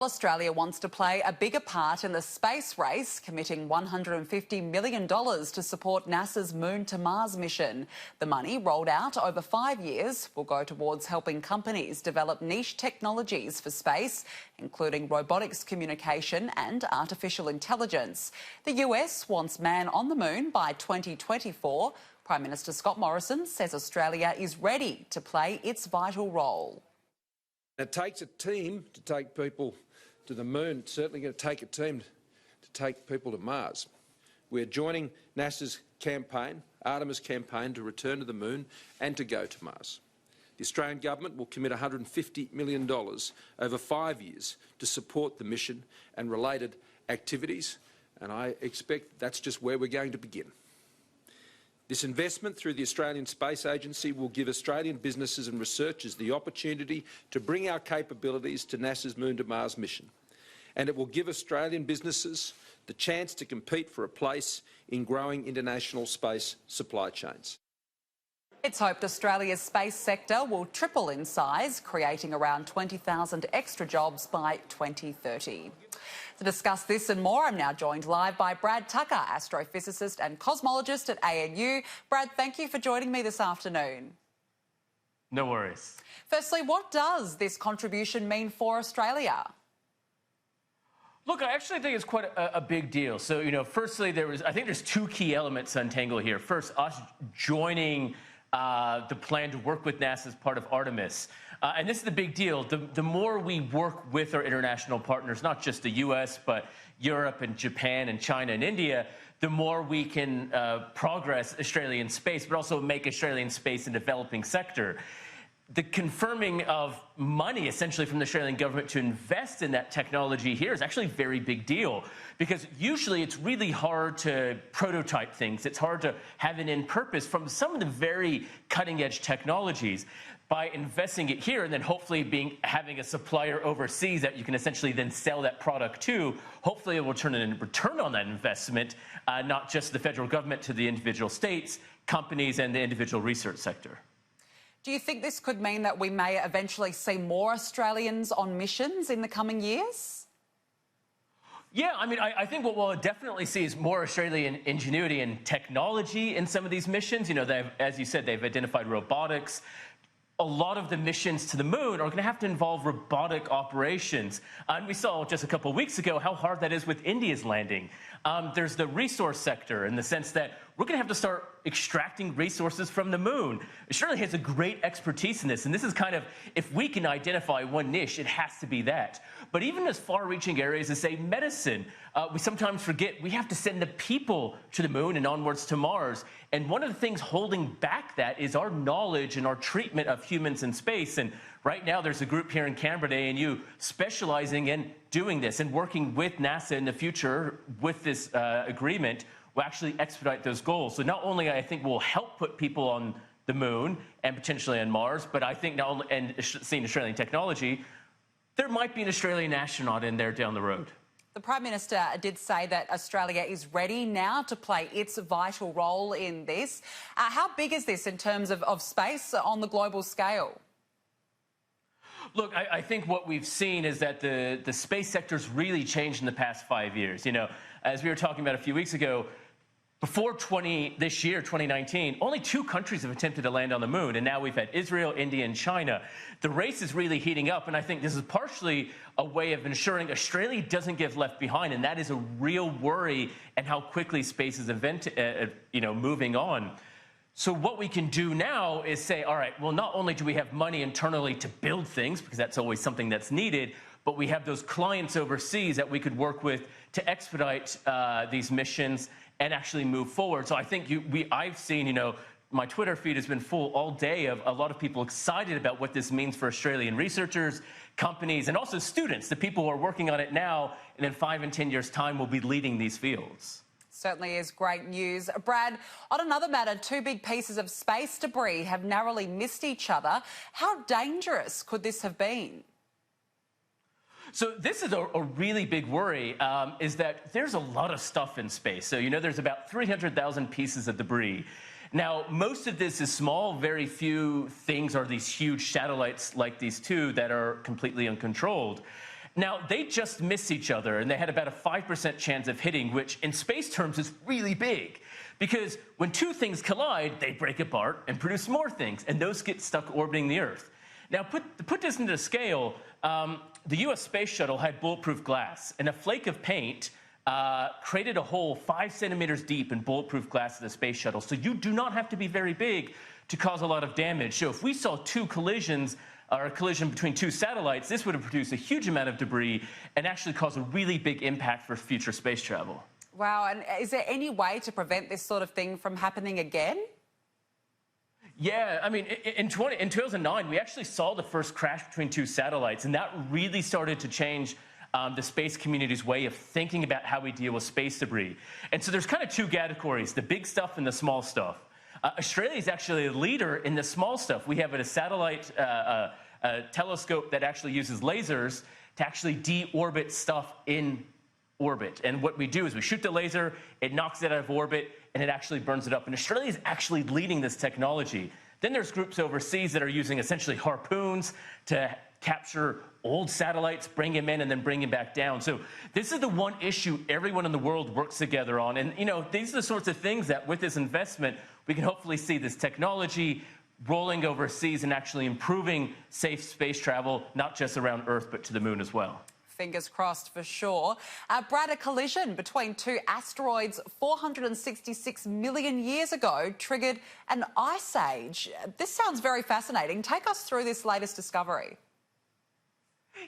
Australia wants to play a bigger part in the space race, committing $150 million to support NASA's Moon to Mars mission. The money, rolled out over 5 years, will go towards helping companies develop niche technologies for space, including robotics, communication and artificial intelligence. The US wants man on the moon by 2024. Prime Minister Scott Morrison says Australia is ready to play its vital role. It takes a team to take people to the moon. It's certainly going to take a team to take people to Mars. We're joining NASA's campaign, Artemis campaign, to return to the moon and to go to Mars. The Australian government will commit $150 million over 5 years to support the mission and related activities, and I expect that's just where we're going to begin. This investment through the Australian Space Agency will give Australian businesses and researchers the opportunity to bring our capabilities to NASA's Moon to Mars mission. And it will give Australian businesses the chance to compete for a place in growing international space supply chains. It's hoped Australia's space sector will triple in size, creating around 20,000 extra jobs by 2030. To discuss this and more, I'm now joined live by Brad Tucker, astrophysicist and cosmologist at ANU. Brad, thank you for joining me this afternoon. No worries. Firstly, what does this contribution mean for Australia? Look, I actually think it's quite a big deal. So, firstly, I think there's two key elements to untangle here. First, us joining the plan to work with NASA as part of Artemis. And this is the big deal. The more we work with our international partners, not just the US, but Europe and Japan and China and India, the more we can progress Australian space, but also make Australian space a developing sector. The confirming of money, essentially, from the Australian government to invest in that technology here is actually a very big deal, because usually it's really hard to prototype things. It's hard to have an end purpose from some of the very cutting-edge technologies. By investing it here and then hopefully having a supplier overseas that you can essentially then sell that product to, hopefully it will turn in return on that investment, not just the federal government to the individual states, companies, and the individual research sector. Do you think this could mean that we may eventually see more Australians on missions in the coming years? Yeah, I think what we'll definitely see is more Australian ingenuity and technology in some of these missions. As you said, they've identified robotics. A lot of the missions to the moon are going to have to involve robotic operations. And we saw just a couple of weeks ago how hard that is with India's landing. There's the resource sector, in the sense that we're going to have to start extracting resources from the moon. Australia has a great expertise in this, and this is kind of, if we can identify one niche, it has to be that. But even as far-reaching areas as, say, medicine, we sometimes forget we have to send the people to the moon and onwards to Mars. And one of the things holding back that is our knowledge and our treatment of humans in space. And right now there's a group here in Canberra, ANU, specializing in doing this and working with NASA in the future with this agreement will actually expedite those goals. So not only, I think, will help put people on the moon and potentially on Mars, but I think not only, and seeing Australian technology, there might be an Australian astronaut in there down the road. The Prime Minister did say that Australia is ready now to play its vital role in this. How big is this in terms of space on the global scale? Look, I think what we've seen is that the space sector's really changed in the past 5 years. As we were talking about a few weeks ago, before this year, 2019, only 2 countries have attempted to land on the moon, and now we've had Israel, India, and China. The race is really heating up, and I think this is partially a way of ensuring Australia doesn't get left behind, and that is a real worry and how quickly space is moving on. So what we can do now is say, all right, well, not only do we have money internally to build things, because that's always something that's needed, but we have those clients overseas that we could work with to expedite these missions and actually move forward. So I think I've seen, my Twitter feed has been full all day of a lot of people excited about what this means for Australian researchers, companies, and also students. The people who are working on it now, and in 5 and 10 years' time, will be leading these fields. Certainly is great news. Brad, on another matter, 2 big pieces of space debris have narrowly missed each other. How dangerous could this have been? So this is a really big worry, is that there's a lot of stuff in space. So, there's about 300,000 pieces of debris. Now, most of this is small. Very few things are these huge satellites like these 2 that are completely uncontrolled. Now, they just miss each other, and they had about a 5% chance of hitting, which in space terms is really big. Because when two things collide, they break apart and produce more things, and those get stuck orbiting the Earth. Now, put this into scale, the US space shuttle had bulletproof glass, and a flake of paint created a hole 5 centimeters deep in bulletproof glass of the space shuttle. So you do not have to be very big to cause a lot of damage. So if we saw two collisions, or a collision between two satellites, this would have produced a huge amount of debris and actually cause a really big impact for future space travel. Wow, and is there any way to prevent this sort of thing from happening again? Yeah, I mean, in 2009, we actually saw the first crash between two satellites, and that really started to change the space community's way of thinking about how we deal with space debris. And so there's kind of two categories, the big stuff and the small stuff. Australia is actually a leader in the small stuff. We have a satellite telescope that actually uses lasers to actually deorbit stuff in orbit. And what we do is we shoot the laser, it knocks it out of orbit, and it actually burns it up. And Australia is actually leading this technology. Then there's groups overseas that are using essentially harpoons to capture old satellites, bring them in, and then bring them back down. So this is the one issue everyone in the world works together on. And, you know, these are the sorts of things that with this investment, we can hopefully see this technology rolling overseas and actually improving safe space travel, not just around Earth, but to the moon as well. Fingers crossed for sure. Brad, a collision between two asteroids 466 million years ago triggered an ice age. This sounds very fascinating. Take us through this latest discovery.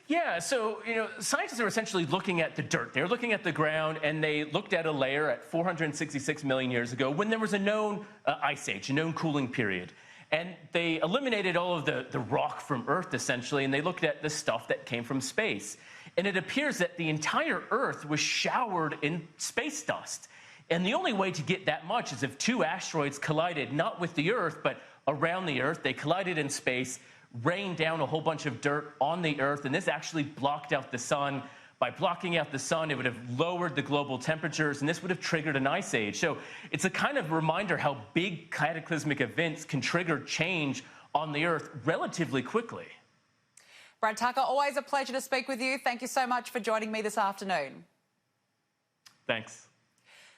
Yeah, so, you know, scientists are essentially looking at the dirt. They're looking at the ground, and they looked at a layer at 466 million years ago when there was a known ice age, a known cooling period. And they eliminated all of the rock from Earth, essentially, and they looked at the stuff that came from space. And it appears that the entire Earth was showered in space dust. And the only way to get that much is if two asteroids collided, not with the Earth, but around the Earth. They collided in space, rained down a whole bunch of dirt on the Earth, and this actually blocked out the sun. By blocking out the sun, it would have lowered the global temperatures, and this would have triggered an ice age. So it's a kind of reminder how big cataclysmic events can trigger change on the Earth relatively quickly. Brad Tucker, always a pleasure to speak with you. Thank you so much for joining me this afternoon. Thanks.